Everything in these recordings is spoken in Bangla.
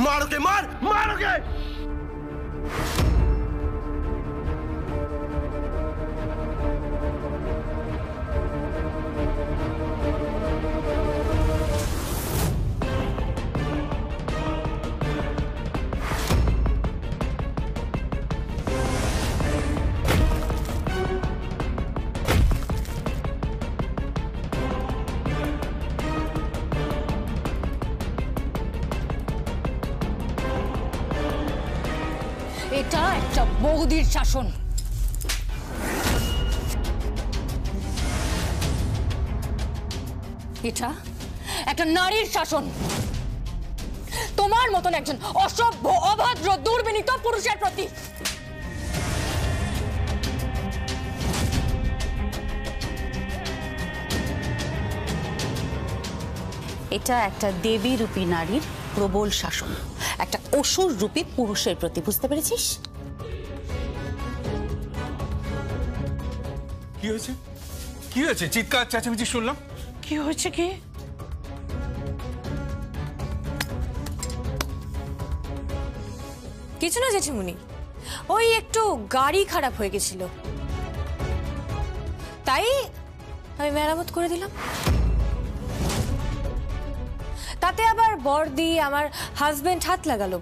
मार ओके, मार मार ओके। এটা একটা বৌদির শাসন। এটা একটা নারীর শাসন। তোমার মতন একজন অসভ্য, অভদ্র, দুর্বিনীত পুরুষের প্রতি। এটা একটা দেবী রূপী নারীর প্রবল শাসন, একটা অসুর রূপী পুরুষের প্রতি। বুঝতে পেরেছিস? কি হয়েছে? কি হয়েছে? চিৎকার চেঁচামেচি শুনলাম। কি হয়েছে? কি কিছু না জেঠিমুনি, ওই একটু গাড়ি খারাপ হয়ে গেছিল, তাই আমি মেরামত করে দিলাম। তাতে আবার বড়দি, আমার হাজবেন্ড হাত লাগালো।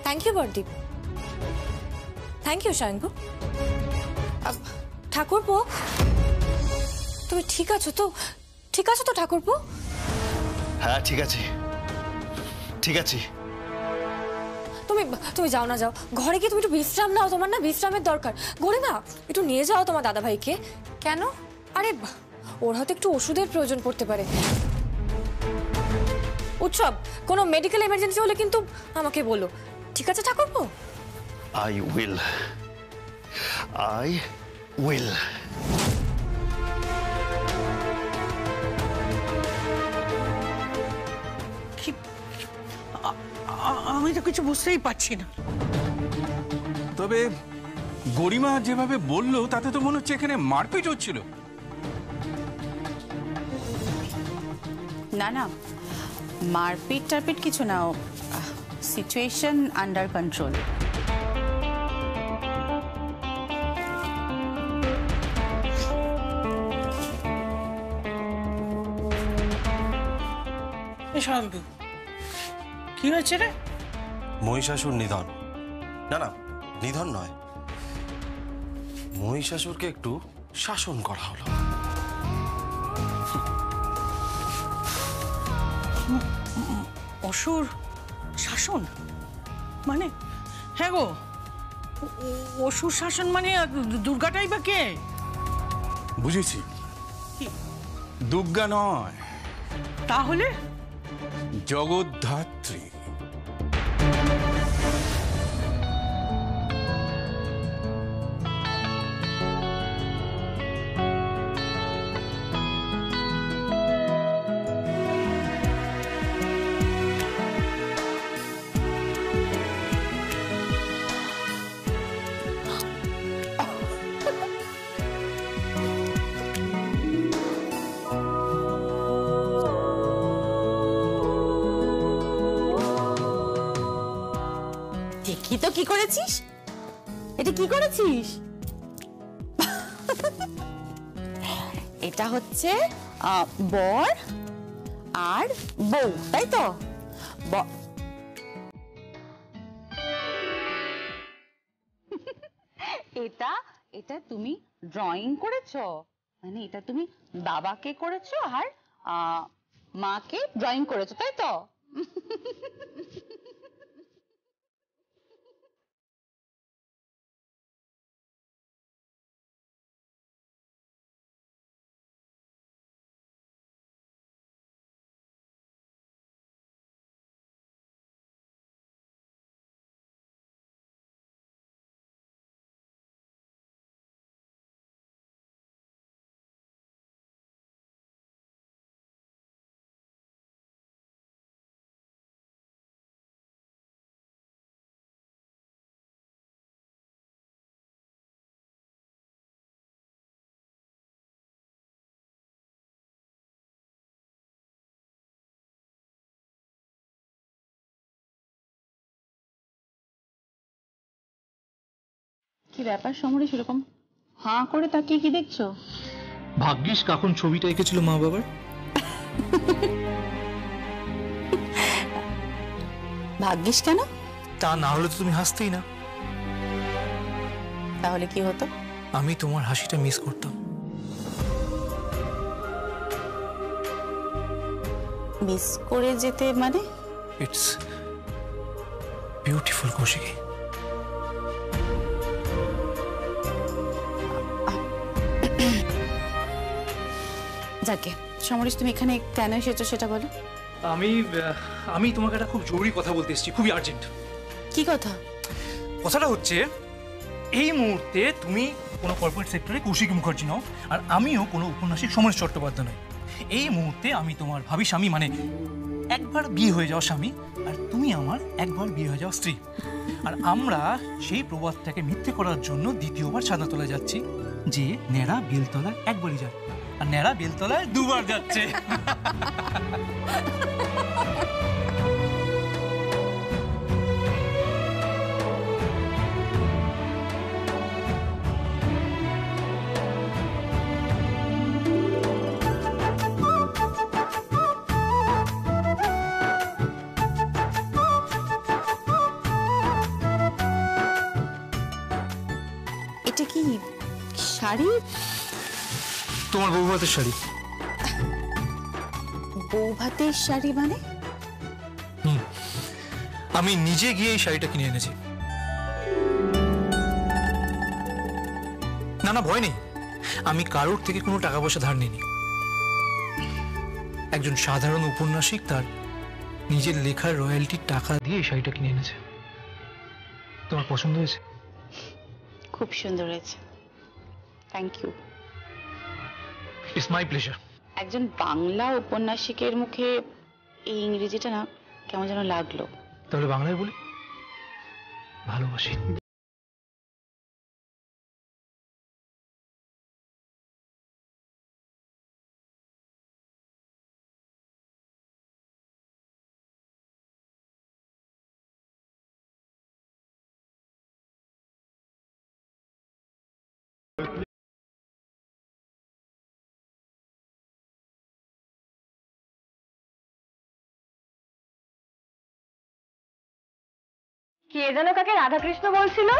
থ্যাংক ইউ বড়দি, থ্যাংক ইউ শায়নবু। ঠাকুরপো, তুমি ঠিক আছো তো? ঠিক আছো তো ঠাকুরপো? হ্যাঁ ঠিক আছে, ঠিক আছে। তুমি তুমি যাও না, যাও ঘরে গিয়ে তুমি একটু বিশ্রাম নাও। তোমার না বিশ্রামের দরকার। গরিমা, একটু নিয়ে যাও তোমার দাদা ভাইকে। কেন? আরে ওর হয়তো একটু ওষুধের প্রয়োজন পড়তে পারে। উৎসব, কোনো মেডিকেল এমার্জেন্সি হলে কিন্তু আমাকে বলো, ঠিক আছে ঠাকুরপো? I will. I will. কি আমি তো কিছু বুঝতেই পারছি না। তবে গরিমা যেভাবে বললো তাতে তো মনে হচ্ছে এখানে মারপিট হচ্ছিল। না না, মারপিট টারপিট কিছু না, সিচুয়েশন আন্ডার কন্ট্রোল। শায়নবু, কি হয়েছে রে? মহিষাসুর নিধন। না না, নিধন নয়, মহিষাসুরকে একটু শাসন করা হলো। অসুর শাসন মানে? হ্যাঁ গো, অসুর শাসন মানে দুর্গাটাই বা কে? বুঝেছি, দুর্গা নয়, তাহলে জগদ্ধাত্রী। দেখি তো কি করেছিস, এটা কি করেছিস? এটা হচ্ছে বর আর বউ, তাই তো? এটা এটা তুমি ড্রয়িং করেছো, মানে এটা তুমি বাবাকে করেছো আর মাকে ড্রয়িং করেছো, তাই তো? কি ব্যাপার সমরে সেরকম হাঁ করে তাকিয়ে কি দেখছো? ভাগ্যিস কখন ছবিটা এঁকেছিল মা বাবার। ভাগ্যিস কেন? তা না হলে তো তুমি হাসতেই না। তাহলে কি হতো? আমি তোমার হাসিটা মিস করতাম। মিস করে যেতে মানে? It's beautiful Kaushiki. যাকে সমরেশ, তুমি এখানে কেন এসেছো সেটা বলো। আমি তোমাকে একটা খুব জরুরি কথা বলতে এসেছি, খুবই আর্জেন্ট। কি কথা? কথাটা হচ্ছে, এই মুহূর্তে তুমি কোনো কর্পোরেট সেক্টরে কৌশিকী মুখার্জি নও, আর আমিও কোনো উপন্যাসিক সমরেশ চট্টোপাধ্যায় নই। এই মুহূর্তে আমি তোমার ভাবি স্বামী, মানে একবার বিয়ে হয়ে যাওয়া স্বামী, আর তুমি আমার একবার বিয়ে হয়ে যাওয়া স্ত্রী। আর আমরা সেই প্রবাদটাকে মিথ্যে করার জন্য দ্বিতীয়বার ছাদনাতলায় যাচ্ছি, যে ন্যাড়া বেলতলায় একবারই যায় আর ন্যাড়া বেলতলায় দুবার যাচ্ছে। এটা কি শাড়ি? তোমার বউ ভাতের শাড়ি। বউ ভাতের শাড়ি মানে? আমি নিজে গিয়ে এই শাড়িটা কিনে এনেছি। না না, ভয় নেই, আমি কারোর থেকে কোনো টাকা পয়সা ধার নিইনি। একজন সাধারণ উপন্যাসিক তার নিজের লেখার রয়্যালটির টাকা দিয়ে এই শাড়িটা কিনে এনেছে। তোমার পছন্দ হয়েছে? খুব সুন্দর হয়েছে, thank you. It's my pleasure. একজন বাংলা উপন্যাসিকের মুখে এই ইংরেজিটা না কেমন যেন লাগলো। তাহলে বাংলায় বলি, ভালোবাসি। কে যেন কাকে রাধাকৃষ্ণ বলছিল?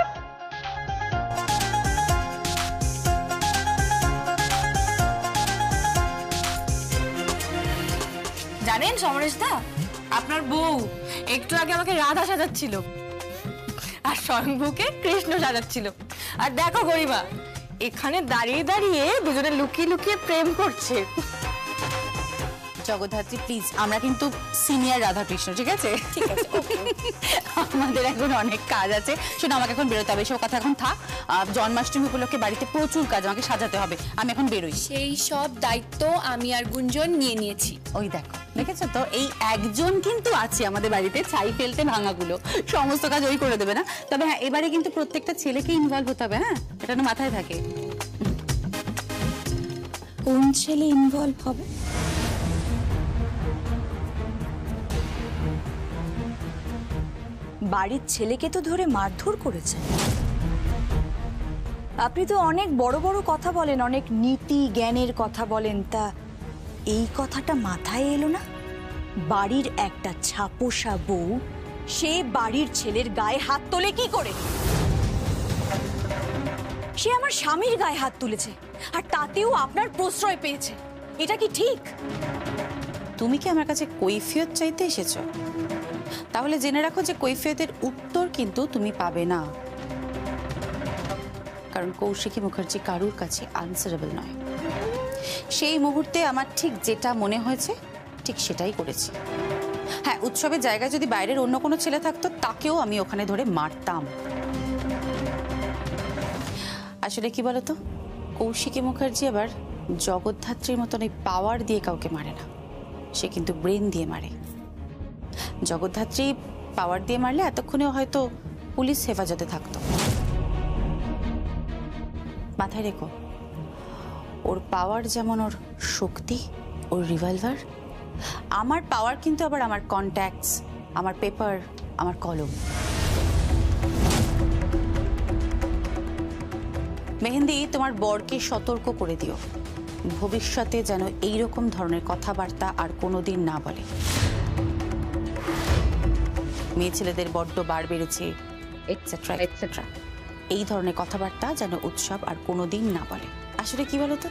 জানেন সমরেশ দা, আপনার বউ একটু আগে আমাকে রাধা সাজাচ্ছিল আর স্বয়ংভূকে কৃষ্ণ সাজাচ্ছিল। আর দেখো গরিমা, এখানে দাঁড়িয়ে দাঁড়িয়ে দুজনে লুকিয়ে লুকিয়ে প্রেম করছে। জগদ্ধাত্রী প্লিজ, আমরা কিন্তু সিনিয়র রাধাকৃষ্ণ, ঠিক আছে? ঠিক আছে, আমাদের এখন অনেক কাজ আছে। শোনো, আমাকে এখন বেরোতে হবে, এসব কথা এখন থাক। জন্মাষ্টমী উপলক্ষে বাড়িতে প্রচুর কাজ, আমাকে সাজাতে হবে, আমি এখন বেরোই। সেই সব দায়িত্ব আমি আর গুঞ্জন নিয়ে নিয়েছি। ওই দেখো, দেখেছো তো, এই একজন কিন্তু আছে আমাদের বাড়িতে ছাই ফেলতে ভাঙাগুলো, সমস্ত কাজ ওই করে দেবে না। তবে হ্যাঁ, এবারে কিন্তু প্রত্যেকটা ছেলেকে ইনভলভ হতে হবে, হ্যাঁ, এটা না মাথায় থাকে। কোন ছেলে ইনভলভ হবে? বাড়ির ছেলেকে তো ধরে মারধর করেছেন। আপনি তো অনেক বড় বড় কথা বলেন, অনেক নীতি জ্ঞানের কথা বলেন, তা এই কথাটা মাথায় এলো না? বাড়ির একটা ছাপোষা বউ সে বাড়ির ছেলের গায়ে হাত তোলে কি করে? সে আমার স্বামীর গায়ে হাত তুলেছে, আর তাতেও আপনার প্রশ্রয় পেয়েছে, এটা কি ঠিক? তুমি কি আমার কাছে কৈফিয়ত চাইতে এসেছো? তাহলে জেনে রাখো যে কৈফিয়তের উত্তর কিন্তু তুমি পাবে না, কারণ কৌশিকী মুখার্জি কারুর কাছে আনসারেবল নয়। সেই মুহূর্তে আমার ঠিক যেটা মনে হয়েছে ঠিক সেটাই করেছি। হ্যাঁ, উৎসবের জায়গায় যদি বাইরের অন্য কোনো ছেলে থাকতো তাকেও আমি ওখানে ধরে মারতাম। আসলে কি বলতো, কৌশিকী মুখার্জি আবার জগদ্ধাত্রীর মতন এই পাওয়ার দিয়ে কাউকে মারে না, সে কিন্তু ব্রেন দিয়ে মারে। জগদ্ধাত্রী পাওয়ার দিয়ে মারলে এতক্ষণে হয়তো পুলিশ হেফাজতে থাকতো। মাথায় রেখো, ওর পাওয়ার যেমন ওর শক্তি, ওর রিভলভার, আমার পাওয়ার কিন্তু আবার আমার কন্ট্যাক্টস, আমার পেপার, আমার কলম। মেহেন্দি, তোমার বরকে সতর্ক করে দিও, ভবিষ্যতে যেন এইরকম ধরনের কথাবার্তা আর কোনোদিন না বলে। মেয়ে ছেলেদের বড্ড বার বেড়েছে, এটসেট্রা এটসেট্রা, এই ধরনের কথাবার্তা যেন উৎসব আর কোনোদিন না বলে। আসলে কি বলতো,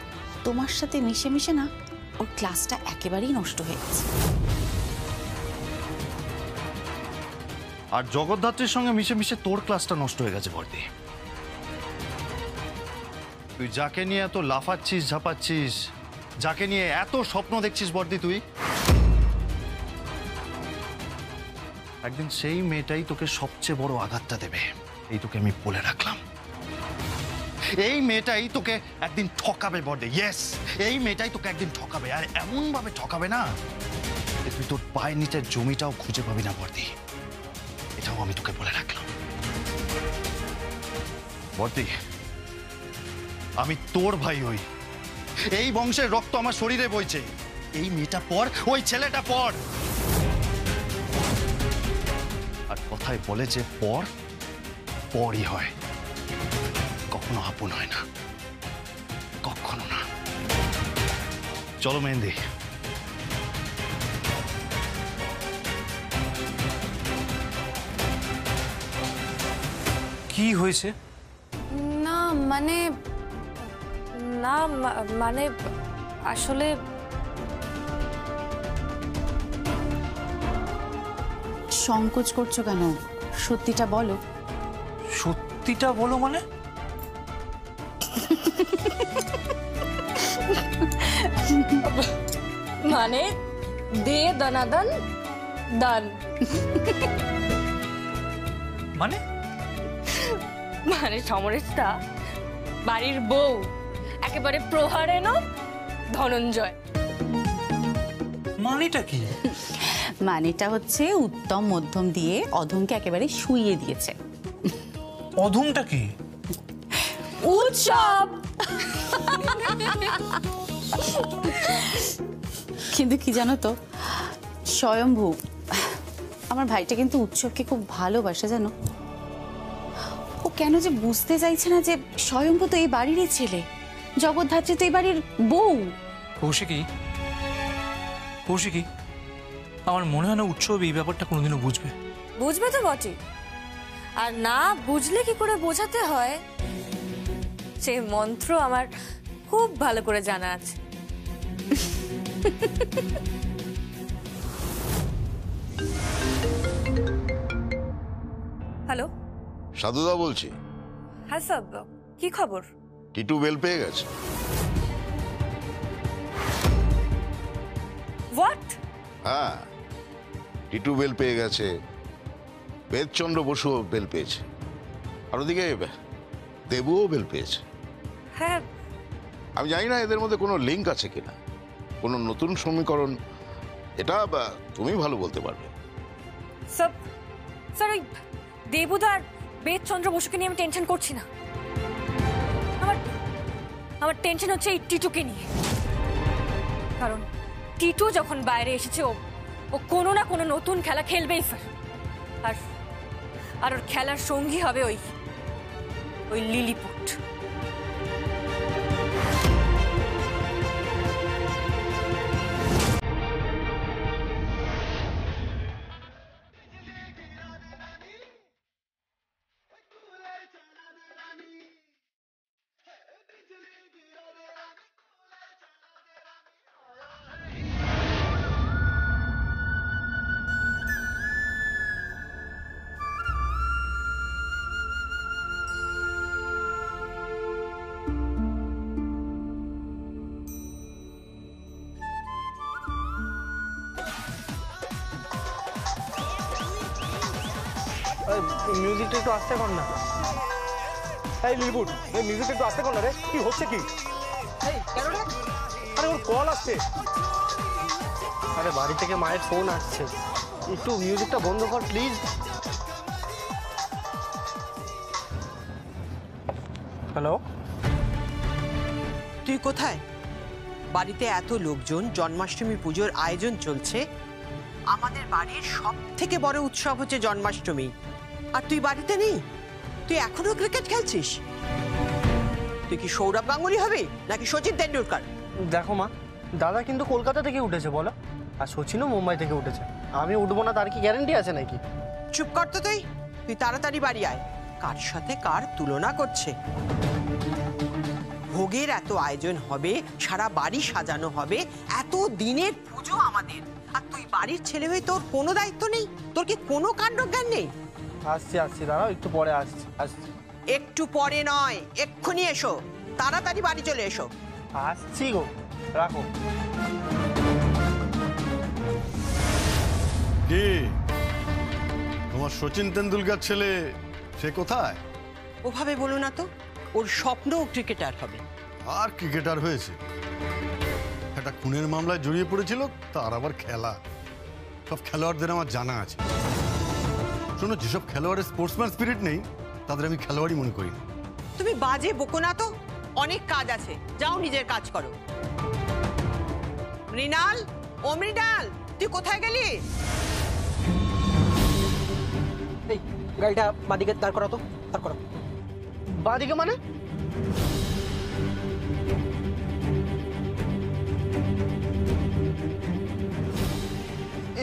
তোমার সাথে মিশে মিশে না ওর ক্লাসটা একেবারেই নষ্ট হয়ে গেছে। আর জগদ্ধাত্রীর সঙ্গে মিশে মিশে তোর ক্লাসটা নষ্ট হয়ে গেছে বর্দি। তুই যাকে নিয়ে এত লাফাচ্ছিস ঝাপাচ্ছিস, যাকে নিয়ে এত স্বপ্ন দেখছিস বর্দি, তুই একদিন সেই মেয়েটাই তোকে সবচেয়ে বড় আঘাতটা দেবে, এই তোকে আমি বলে রাখলাম। এই মেয়েটাই তোকে একদিন ঠকাবে বর্দি। ইয়েস, এই মেয়েটাই তোকে একদিন ঠকাবে, আর এমন ভাবে ঠকাবে না যে তুই তোর পায়ের নিচের জমিটাও খুঁজে পাবি না বর্দি। এটাও আমি তোকে বলে রাখলাম বর্দি। আমি তোর ভাই হই, এই বংশের রক্ত আমার শরীরে বইছে। এই মেয়েটা পর, ওই ছেলেটা পর। আর কথায় বলে যে পর পরই হয়, কখনো আপন হয় না, কখনো না। চলো মেহেন্দি। কি হয়েছে? না মানে, না মানে আসলে সংকোচ করছো কেন? সত্যিটা বলো। সত্যিটা বলো মানে? মানে দে দনাদন দান। মানে মানে সমরেশটা বাড়ির বউ, একেবারে প্রহারেণ ধনঞ্জয়। মানেটা কি? মানেটা হচ্ছে উত্তম মধ্যম দিয়ে অধমকে একেবারে শুইয়ে দিয়েছে। অধমটা কি? উৎসব। কিন্তু কি জানো তো, স্বয়ম্ভু আমার ভাইটা কিন্তু উৎসবকে খুব ভালোবাসে জানো। ও কেন যে বুঝতে চাইছে না যে স্বয়ম্ভু তো এই বাড়িরই ছেলে, জগদ্ধাত্রী তো এই বাড়ির বউ। কৌশিকী, কৌশিকী, আমার মনে হয় না উৎসব এই ব্যাপারটা কোনোদিনও বুঝবে। বুঝবে তো বটে, আর না বুঝলে কি করে বোঝাতে হয় সেই মন্ত্র আমার খুব ভালো করে জানা আছে। হ্যালো, সাধুদা বলছি। হ্যাঁ স্যার, কি খবর? টিটু বেল পেয়ে গেছে। হোয়াট? হ্যাঁ, টিটু বেল পেয়ে গেছে, বেদচন্দ্র বসু বেল পেয়েছে, আর ওদিকে দেবুও বেল পেয়েছে। হ্যাঁ, আমি জানি না এদের মধ্যে কোনো লিঙ্ক আছে কিনা, কোনো নতুন সমীকরণ, এটা তুমি ভালো বলতে পারবে। স্যার স্যার, ওই দেবুদার বেদচন্দ্র বসুকে নিয়ে আমি টেনশন করছি না। আমার টেনশন হচ্ছে এই টিটুকে নিয়ে। কারণ টিটু যখন বাইরে এসেছে, ও কোনো না কোনো নতুন খেলা খেলবেই স্যার। আর ওর খেলার সঙ্গী হবে ওই লিলিপুট। মিউজিকটা একটু আস্তে কর না। এই লিলবুট, এই মিউজিকটা একটু আস্তে কর না রে। কি হচ্ছে কি? আরে ওর কল আসছে। আরে বাড়ি থেকে মায়ের ফোন আসছে, একটু মিউজিকটা বন্ধ কর প্লিজ। হ্যালো, তুই কোথায়? বাড়িতে এত লোকজন, জন্মাষ্টমী পুজোর আয়োজন চলছে। আমাদের বাড়ির সব থেকে বড় উৎসব হচ্ছে জন্মাষ্টমী, আর তুই বাড়িতে নেই? তুই এখনো ক্রিকেট খেলছিস? তুই তুই কি সৌরভ গাঙ্গুলি হবি নাকি সচিন তেন্ডুলকার? দেখো মা, দাদা কিন্তু কলকাতা থেকে উঠেছে বলো, আর সচিনও মুম্বাই থেকে উঠেছে। আমি উঠবো না তার কি গ্যারান্টি আছে নাকি? চুপ কর তো তুই, তুই তাড়াতাড়ি বাড়ি আয়। কার সাথে কার তুলনা করছে? ভোগের এত আয়োজন হবে, সারা বাড়ি সাজানো হবে, এত দিনের পুজো আমাদের, আর তুই বাড়ির ছেলে হয়ে তোর কোনো দায়িত্ব নেই? তোর কি কোনো কাণ্ডজ্ঞান নেই? আসছি দাঁড়াও, একটু পরে আসছি। একটু পরে নয়, এক্ষুনি এসো, তাড়াতাড়ি বাড়ি চলে এসো। আসছি গো, রাখো। কি তোমার সচিন তেন্ডুলকার ছেলে সে কোথায়? ওভাবে বলো না তো, ওর স্বপ্ন ক্রিকেটার হবে। আর ক্রিকেটার হয়েছে? একটা খুনের মামলায় জড়িয়ে পড়েছিল, তার আবার খেলা। সব খেলোয়াড়দের আমার জানা আছে। শোনো, যেসব খেলোয়াড়ের স্পোর্টসম্যান স্পিরিট নেই তাদের আমি খেলোয়াড়ই মনে করি না। তুমি বাজে বকো না তো, অনেক কাজ আছে, যাও নিজের কাজ করো। মৃণাল, ও মৃণাল, তুই কোথায় গেলি? এই গাড়িটা বাদিকে দাঁড় করা তো, দাঁড় করো। বাদিকে মানে?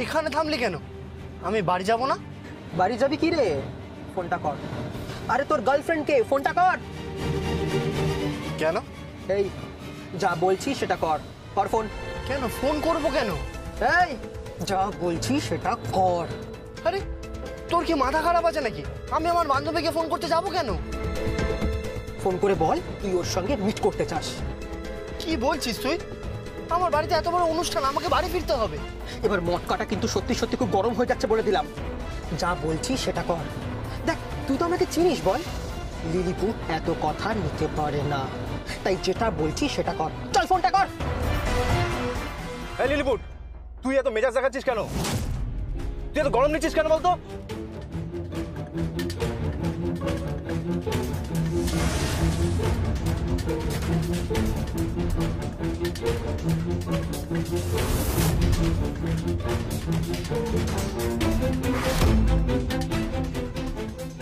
এখানে থামলি কেন? আমি বাড়ি যাব না? বাড়ি যাবি কি রে? ফোনটা কর। আরে তোর গার্লফ্রেন্ডকে ফোনটা কর। কেন? এই যা বলছি সেটা কর, কর ফোন। কেন ফোন করব কেন? এই যা বলছি সেটা কর। আরে তোর কি মাথা খারাপ আছে নাকি? আমি আমার বান্ধবীকে ফোন করতে যাব কেন? ফোন করে বল তুই ওর সঙ্গে মিট করতে চাস। কি বলছিস তুই? আমার বাড়িতে এত বড় অনুষ্ঠান, আমাকে বাড়ি ফিরতে হবে। এবার মটকাটা কিন্তু সত্যি সত্যি খুব গরম হয়ে যাচ্ছে বলে দিলাম। যা বলছি সেটা কর। দেখ তুই তো আমাকে চিনিস বল, লিলিপুট এত কথা নিতে পারে না, তাই যেটা বলছি সেটা কর। চল ফোনটা কর। এই লিলিপুট, তুই এত মেজাজ দেখাচ্ছিস কেন? তুই এত গরম নিচ্ছিস কেন বলতো?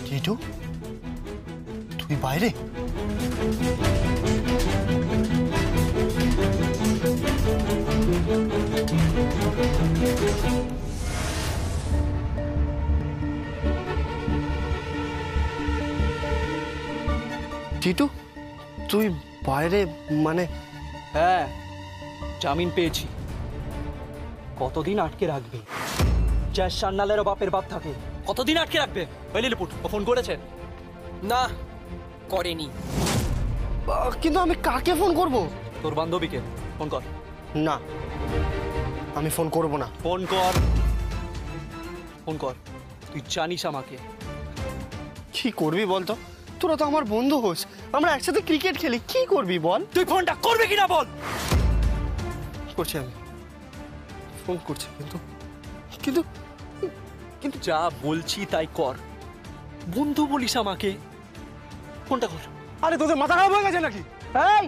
টিটু, তুই বাইরে? টিটু, তুই বাইরে মানে? হ্যাঁ, জামিন পেয়েছি। কতদিন আটকে রাখবে? জ্যাস সান্নালেরও বাপের বাপ থাকে, কতদিন আটকে রাখবে? ওই লিলিপুট, ও ফোন করেছে? না, করেনি। কিন্তু আমি কাকে ফোন করব? তোর বান্ধবীকে ফোন কর। না, আমি ফোন করব না। ফোন কর, ফোন কর। তুই জানিস আমাকে। কি করবি বলতো? তোরা তো আমার বন্ধু হোস, আমরা একসাথে ক্রিকেট খেলি। কি করবি বল? তুই ফোনটা করবি কিনা বল। করছি, আমি ফোন করছি, কিন্তু কিন্তু যা বলছি তাই কর। বন্ধু বলিস আমাকে, ফোনটা কর। আরে তোদের মাথা খারাপ হয়ে গেছে নাকি? এই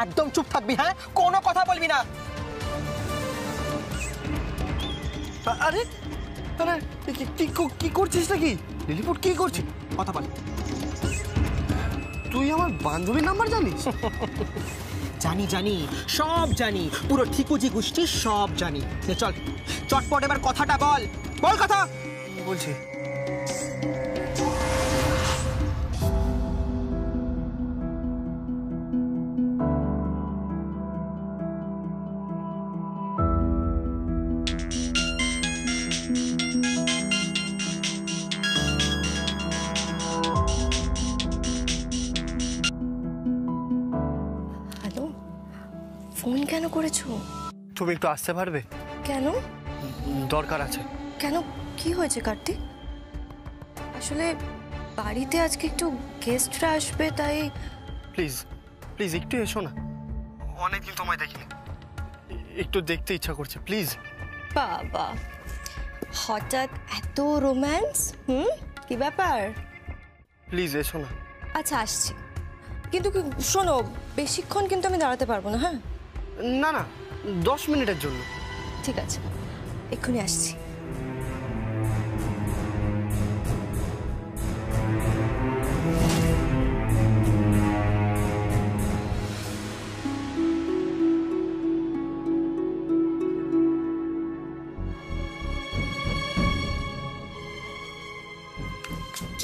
একদম চুপ থাকবি, হ্যাঁ? কোনো কথা বলবি না। আরে আরে কি করছিস নাকি? লিলিপুট কি করছিস? কথা বল। তুই আমার বান্ধবীর নাম্বার জানিস? জানি জানি, সব জানি, পুরো ঠিকুজি গোষ্ঠী সব জানি। চল চটপট এবার কথাটা বল, বল কথা। বলছি, হ্যালো, ফোন কেন করেছো? তুমি একটু আসতে পারবে? কেন? দরকার আছে। কেন, কি হয়েছে কার্তিক? আসলে বাড়িতে আজকে একটু গেস্টরা আসবে, তাই। প্লিজ প্লিজ একটু এসো না, অনেকদিন তোমায় দেখিনি, একটু দেখতে ইচ্ছা করছে, প্লিজ। বাবা, হঠাৎ এত রোম্যান্স? কি ব্যাপার? প্লিজ এসো না। আচ্ছা আসছি, কিন্তু শোনো, বেশিক্ষণ কিন্তু আমি দাঁড়াতে পারবো না। হ্যাঁ, না না, 10 মিনিটের জন্য। ঠিক আছে, এক্ষুনি আসছি।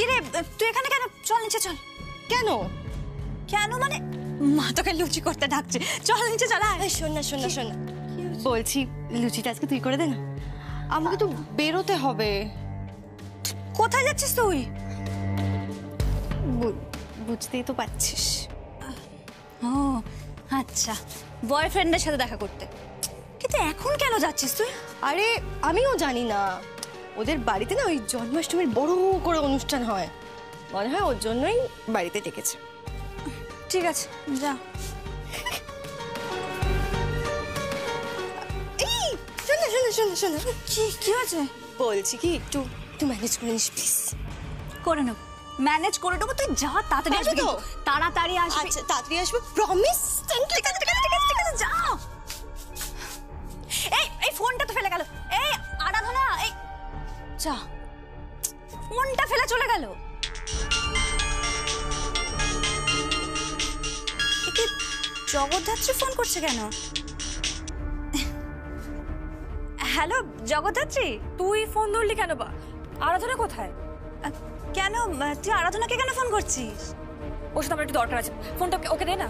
কিরে তুই এখানে কেন? চল নিচে চল। কেন কেন মানে মা তোকে লুচি করতে ডাকছে, চল নিচে চল। শোন না শোন না শোন না, বলছি লুচিটা আজকে তুই করে দে না। আমাকে তো বেরোতে হবে। কোথায় যাচ্ছিস তুই? বুঝতেই তো পারছিস। ও আচ্ছা, বয়ফ্রেন্ডের সাথে দেখা করতে। কিন্তু এখন কেন যাচ্ছিস তুই? আরে আমিও জানি না, ওদের বাড়িতে না ওই জন্মাষ্টমীর বড় করে অনুষ্ঠান হয়, মনে হয় ওর জন্যই বাড়িতে ডেকেছে। ঠিক আছে যা। এই শোন না শোন না শোন না শোন না, কি আছে? বলছি কি একটু ম্যানেজ করে নিস প্লিজ। করে নেব, ম্যানেজ করে নেবো। তুই যা তাড়াতাড়ি আসবি তো? তাড়াতাড়ি আসবি। আচ্ছা তাড়াতাড়ি আসবো, প্রমিস। ঠিক আছে ঠিক আছে ঠিক আছে ঠিক আছে, যা। এই ফোনটা তো ফেলে গেল। এই আরাধনা, এই যা, ফোনটা ফেলে চলে গেল। জগদ্ধাত্রী ফোন করছে কেন? হ্যালো জগদ্ধাত্রী, তুই ফোন ধরলি কেন বা? আরাধনা কোথায়? কেন তুই আরাধনাকে কেন ফোন করছিস? ওর সাথে আমার একটু দরকার আছে, ফোনটা ওকে দে না।